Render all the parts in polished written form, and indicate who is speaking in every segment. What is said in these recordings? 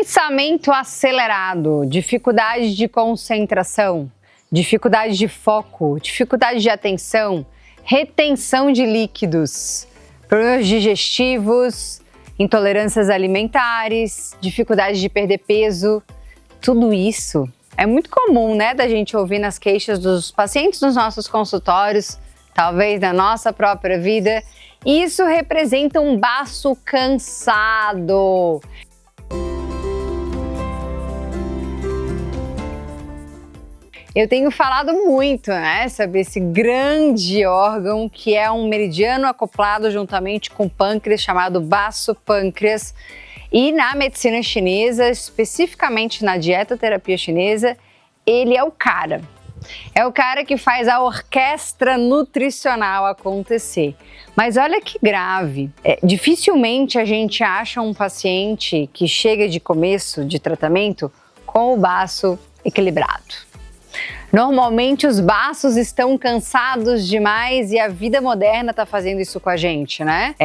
Speaker 1: Pensamento acelerado, dificuldade de concentração, dificuldade de foco, dificuldade de atenção, retenção de líquidos, problemas digestivos, intolerâncias alimentares, dificuldade de perder peso, tudo isso é muito comum, né, da gente ouvir nas queixas dos pacientes nos nossos consultórios, talvez na nossa própria vida. Isso representa um baço cansado. Eu tenho falado muito, né, sobre esse grande órgão que é um meridiano acoplado juntamente com o pâncreas, chamado baço pâncreas. E na medicina chinesa, especificamente na dietoterapia chinesa, ele é o cara. É o cara que faz a orquestra nutricional acontecer. Mas olha que grave, dificilmente a gente acha um paciente que chega de começo de tratamento com o baço equilibrado. Normalmente os baços estão cansados demais e a vida moderna está fazendo isso com a gente, né?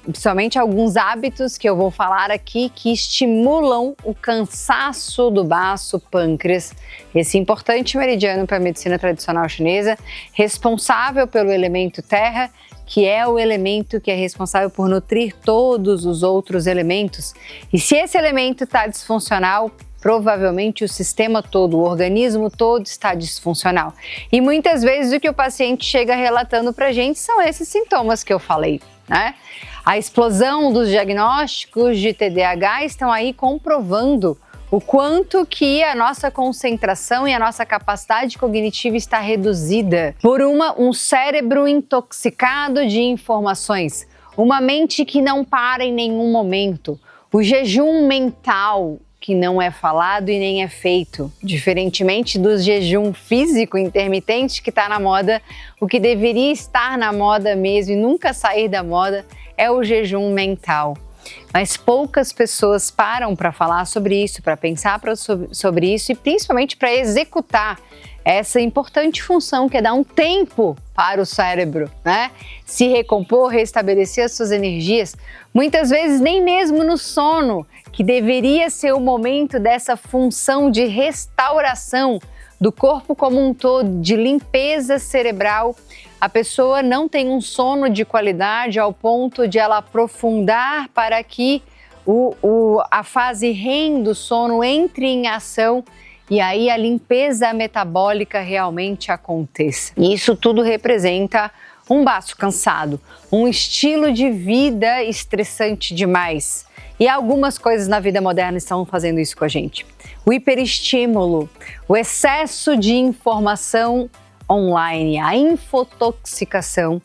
Speaker 1: Principalmente alguns hábitos que eu vou falar aqui que estimulam o cansaço do baço pâncreas, esse importante meridiano para a medicina tradicional chinesa, responsável pelo elemento terra, que é o elemento que é responsável por nutrir todos os outros elementos. E se esse elemento está disfuncional, provavelmente o sistema todo, o organismo todo está disfuncional. E muitas vezes o que o paciente chega relatando para a gente são esses sintomas que eu falei, né? A explosão dos diagnósticos de TDAH estão aí comprovando o quanto que a nossa concentração e a nossa capacidade cognitiva está reduzida por um cérebro intoxicado de informações, uma mente que não para em nenhum momento, o jejum mental que não é falado e nem é feito, diferentemente do jejum físico intermitente que está na moda. O que deveria estar na moda mesmo e nunca sair da moda é o jejum mental. Mas poucas pessoas param para falar sobre isso, para pensar sobre isso e principalmente para executar essa importante função que é dar um tempo para o cérebro, né? Se recompor, restabelecer as suas energias, muitas vezes nem mesmo no sono, que deveria ser o momento dessa função de restauração do corpo como um todo, de limpeza cerebral. A pessoa não tem um sono de qualidade ao ponto de ela aprofundar para que a fase REM do sono entre em ação e aí a limpeza metabólica realmente aconteça. E isso tudo representa um baço cansado, um estilo de vida estressante demais. E algumas coisas na vida moderna estão fazendo isso com a gente. O hiperestímulo, o excesso de informação online, a infotoxicação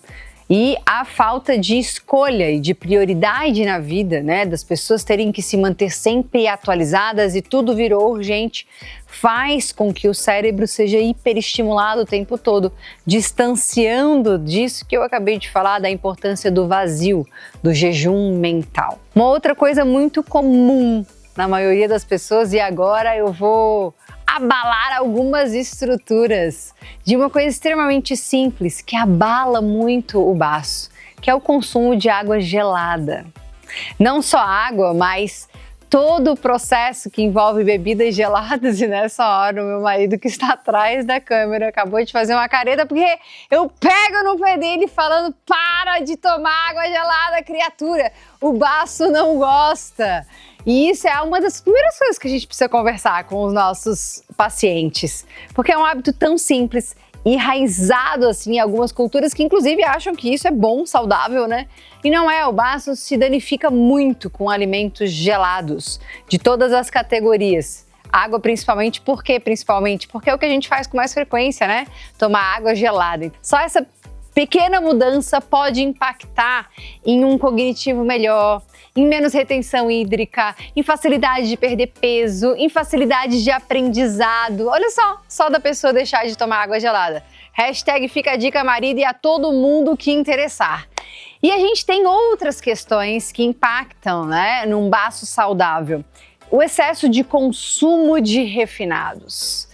Speaker 1: e a falta de escolha e de prioridade na vida, né? Das pessoas terem que se manter sempre atualizadas e tudo virou urgente, faz com que o cérebro seja hiperestimulado o tempo todo, distanciando disso que eu acabei de falar, da importância do vazio, do jejum mental. Uma outra coisa muito comum na maioria das pessoas, e agora eu vou abalar algumas estruturas de uma coisa extremamente simples que abala muito o baço, que é o consumo de água gelada. Não só água, mas todo o processo que envolve bebidas geladas. E nessa hora o meu marido, que está atrás da câmera, acabou de fazer uma careta porque eu pego no pé dele falando: para de tomar água gelada, criatura, o baço não gosta. E isso é uma das primeiras coisas que a gente precisa conversar com os nossos pacientes, porque é um hábito tão simples, enraizado assim em algumas culturas que inclusive acham que isso é bom, saudável, né? E não é, o baço se danifica muito com alimentos gelados, de todas as categorias. Água principalmente, por quê principalmente? Porque é o que a gente faz com mais frequência, né? Tomar água gelada. Só essa pequena mudança pode impactar em um cognitivo melhor, em menos retenção hídrica, em facilidade de perder peso, em facilidade de aprendizado. Olha só da pessoa deixar de tomar água gelada. Hashtag fica a dica, marido, e a todo mundo que interessar. E a gente tem outras questões que impactam, né, num baço saudável. O excesso de consumo de refinados.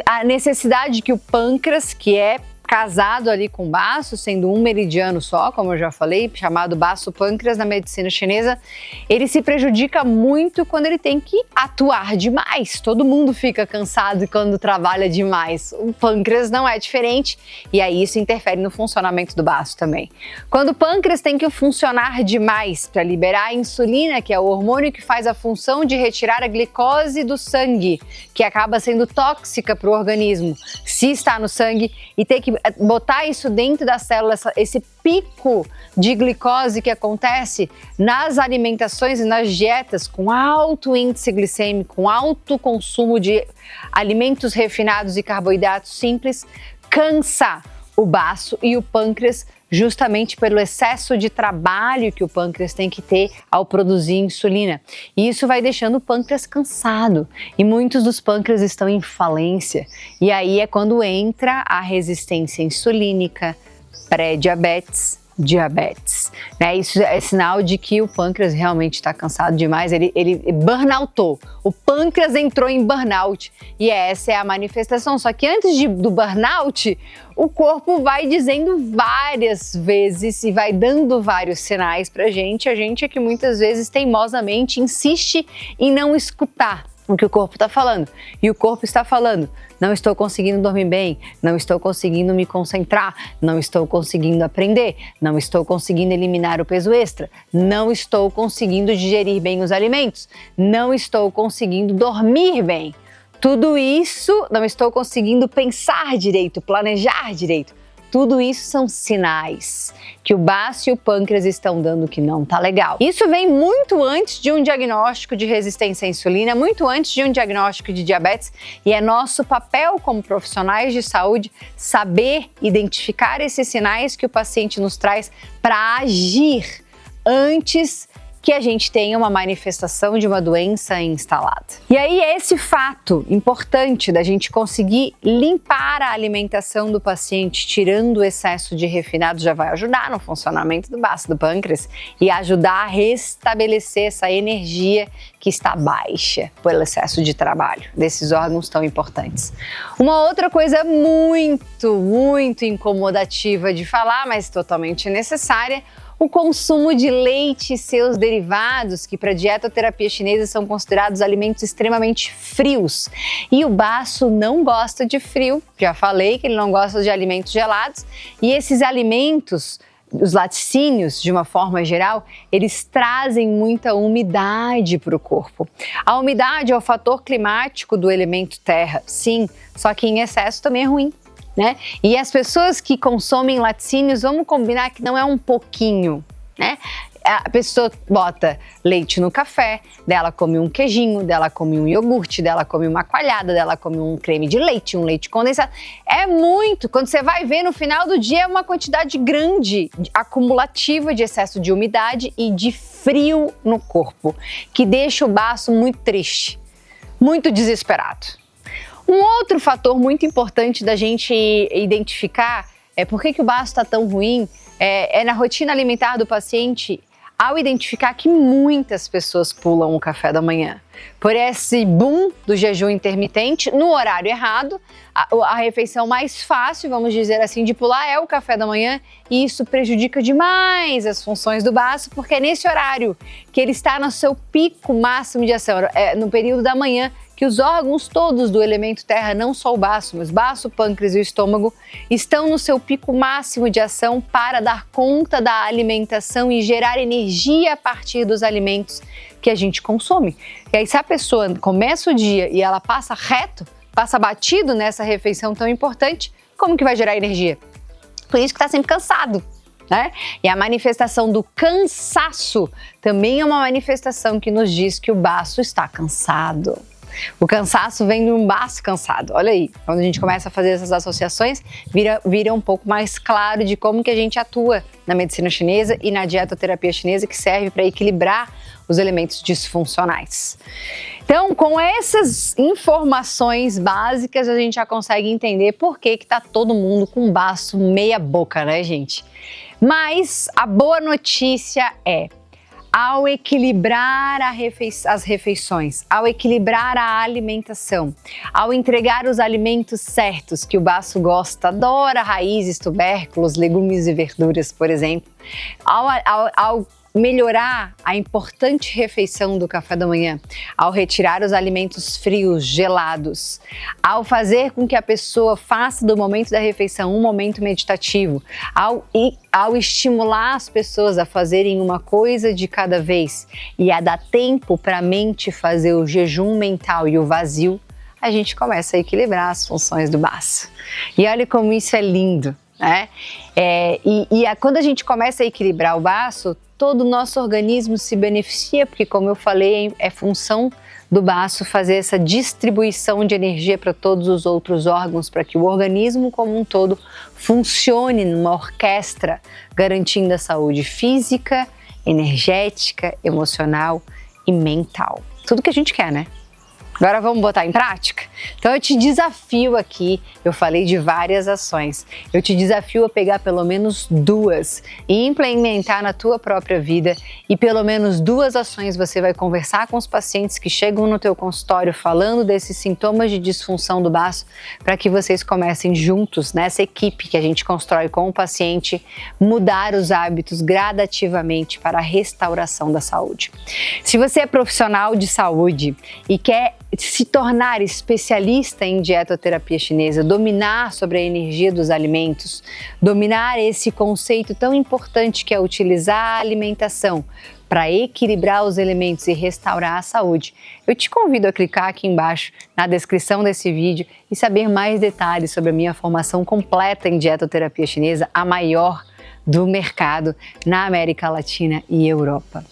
Speaker 1: A necessidade que o pâncreas, que é casado ali com o baço, sendo um meridiano só, como eu já falei, chamado baço pâncreas na medicina chinesa, ele se prejudica muito quando ele tem que atuar demais. Todo mundo fica cansado quando trabalha demais. O pâncreas não é diferente e aí isso interfere no funcionamento do baço também. Quando o pâncreas tem que funcionar demais para liberar a insulina, que é o hormônio que faz a função de retirar a glicose do sangue, que acaba sendo tóxica para o organismo, se está no sangue, e ter que botar isso dentro da célula, esse pico de glicose que acontece nas alimentações e nas dietas com alto índice glicêmico, com alto consumo de alimentos refinados e carboidratos simples, cansa o baço e o pâncreas, justamente pelo excesso de trabalho que o pâncreas tem que ter ao produzir insulina. E isso vai deixando o pâncreas cansado. E muitos dos pâncreas estão em falência. E aí é quando entra a resistência insulínica, pré-diabetes, diabetes, né? Isso é sinal de que o pâncreas realmente está cansado demais, ele burnoutou, o pâncreas entrou em burnout e essa é a manifestação. Só que antes do burnout, o corpo vai dizendo várias vezes e vai dando vários sinais pra gente, a gente é que muitas vezes teimosamente insiste em não escutar o que o corpo está falando. E o corpo está falando: não estou conseguindo dormir bem, não estou conseguindo me concentrar, não estou conseguindo aprender, não estou conseguindo eliminar o peso extra, não estou conseguindo digerir bem os alimentos, não estou conseguindo dormir bem. Tudo isso, não estou conseguindo pensar direito, planejar direito. Tudo isso são sinais que o baço e o pâncreas estão dando que não tá legal. Isso vem muito antes de um diagnóstico de resistência à insulina, muito antes de um diagnóstico de diabetes, e é nosso papel como profissionais de saúde saber identificar esses sinais que o paciente nos traz para agir antes que a gente tenha uma manifestação de uma doença instalada. E aí esse fato importante da gente conseguir limpar a alimentação do paciente, tirando o excesso de refinados, já vai ajudar no funcionamento do baço, do pâncreas, e ajudar a restabelecer essa energia que está baixa pelo excesso de trabalho desses órgãos tão importantes. Uma outra coisa muito incomodativa de falar, mas totalmente necessária: o consumo de leite e seus derivados, que para a dietoterapia chinesa são considerados alimentos extremamente frios. E o baço não gosta de frio, já falei que ele não gosta de alimentos gelados, e esses alimentos, os laticínios, de uma forma geral, eles trazem muita umidade para o corpo. A umidade é o fator climático do elemento terra, sim, só que em excesso também é ruim, né? E as pessoas que consomem laticínios, vamos combinar que não é um pouquinho, né? A pessoa bota leite no café, dela come um queijinho, dela come um iogurte, dela come uma coalhada, dela come um creme de leite, um leite condensado. É muito. Quando você vai ver no final do dia, é uma quantidade grande, acumulativa de excesso de umidade e de frio no corpo, que deixa o baço muito triste, muito desesperado. Um outro fator muito importante da gente identificar é por que o baço está tão ruim, é na rotina alimentar do paciente, ao identificar que muitas pessoas pulam o café da manhã. Por esse boom do jejum intermitente, no horário errado, a refeição mais fácil, vamos dizer assim, de pular é o café da manhã, e isso prejudica demais as funções do baço, porque é nesse horário que ele está no seu pico máximo de ação, no período da manhã, que os órgãos todos do elemento terra, não só o baço, mas baço, pâncreas e o estômago, estão no seu pico máximo de ação para dar conta da alimentação e gerar energia a partir dos alimentos que a gente consome. E aí, se a pessoa começa o dia e ela passa reto, passa batido nessa refeição tão importante, como que vai gerar energia? Por isso que está sempre cansado, né? E a manifestação do cansaço também é uma manifestação que nos diz que o baço está cansado. O cansaço vem de um baço cansado. Olha aí, quando a gente começa a fazer essas associações, vira um pouco mais claro de como que a gente atua na medicina chinesa e na dietoterapia chinesa, que serve para equilibrar os elementos disfuncionais. Então, com essas informações básicas, a gente já consegue entender por que tá todo mundo com o baço meia boca, né, gente? Mas a boa notícia é: ao equilibrar as refeições, ao equilibrar a alimentação, ao entregar os alimentos certos que o baço gosta, adora raízes, tubérculos, legumes e verduras, por exemplo, ao melhorar a importante refeição do café da manhã, ao retirar os alimentos frios, gelados, ao fazer com que a pessoa faça do momento da refeição um momento meditativo, ao estimular as pessoas a fazerem uma coisa de cada vez e a dar tempo para a mente fazer o jejum mental e o vazio, a gente começa a equilibrar as funções do baço. E olha como isso é lindo, né? Quando a gente começa a equilibrar o baço, todo o nosso organismo se beneficia, porque, como eu falei, é função do baço fazer essa distribuição de energia para todos os outros órgãos, para que o organismo como um todo funcione numa orquestra, garantindo a saúde física, energética, emocional e mental. Tudo que a gente quer, né? Agora vamos botar em prática? Então eu te desafio aqui, eu falei de várias ações, eu te desafio a pegar pelo menos 2 e implementar na tua própria vida, e pelo menos 2 ações você vai conversar com os pacientes que chegam no teu consultório falando desses sintomas de disfunção do baço, para que vocês comecem juntos, nessa equipe que a gente constrói com o paciente, mudar os hábitos gradativamente para a restauração da saúde. Se você é profissional de saúde e quer se tornar especialista em dietoterapia chinesa, dominar sobre a energia dos alimentos, dominar esse conceito tão importante que é utilizar a alimentação para equilibrar os elementos e restaurar a saúde, eu te convido a clicar aqui embaixo na descrição desse vídeo e saber mais detalhes sobre a minha formação completa em dietoterapia chinesa, a maior do mercado na América Latina e Europa.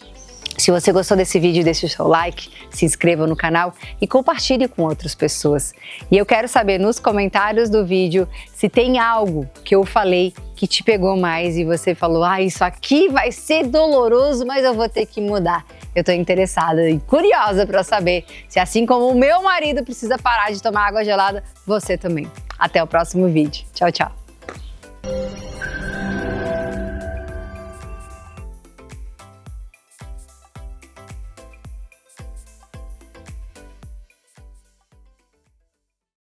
Speaker 1: Se você gostou desse vídeo, deixe o seu like, se inscreva no canal e compartilhe com outras pessoas. E eu quero saber nos comentários do vídeo se tem algo que eu falei que te pegou mais e você falou: isso aqui vai ser doloroso, mas eu vou ter que mudar. Eu estou interessada e curiosa para saber se, assim como o meu marido precisa parar de tomar água gelada, você também. Até o próximo vídeo. Tchau, tchau.